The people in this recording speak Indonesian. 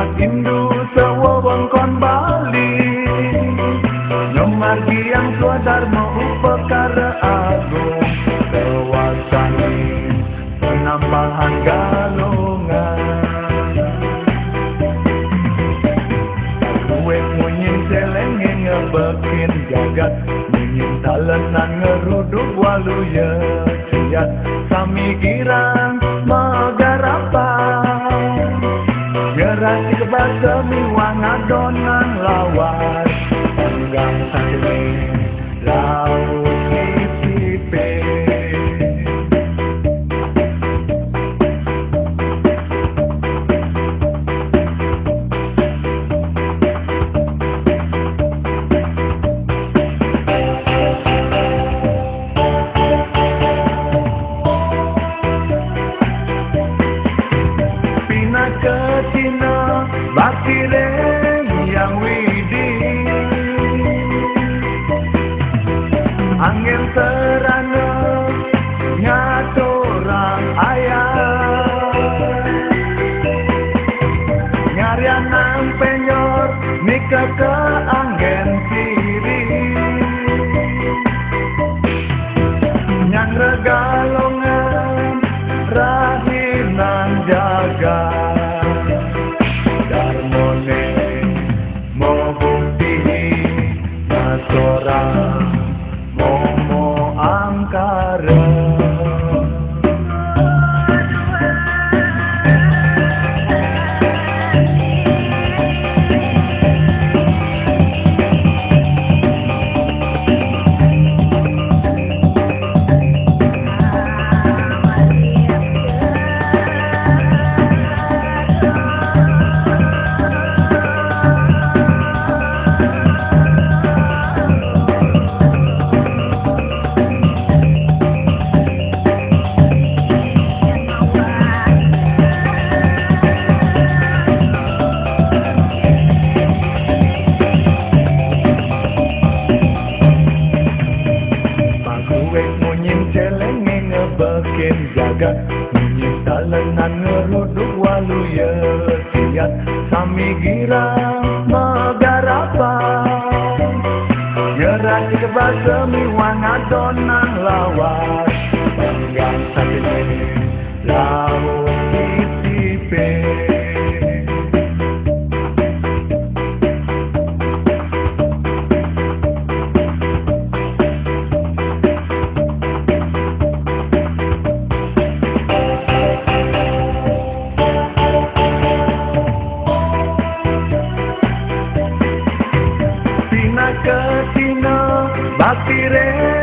Umat Hindu sewewengkon Bali ngemargi yang swadharma upakara agung lewasani penambahan galongan Kuwe munyin selenge ngebekin jagat munyin talenan ngeruduk waluya siat sami girang magarapan gerasi kebasa miwang adonan lawas enggang sakini laut sisipe Ketina bakireng yang widi angin terana nyatorang ayah nyarian nang penyor nikah ke angin siri nyang regalongan rahinan jaga Seorang momo angkara bekin jagat munyin talenan ngeruduk waluya siat sami girang magarapan nyerasi kebasa miwang adonan lawas enggang sakini laut sisipe Ketina bakire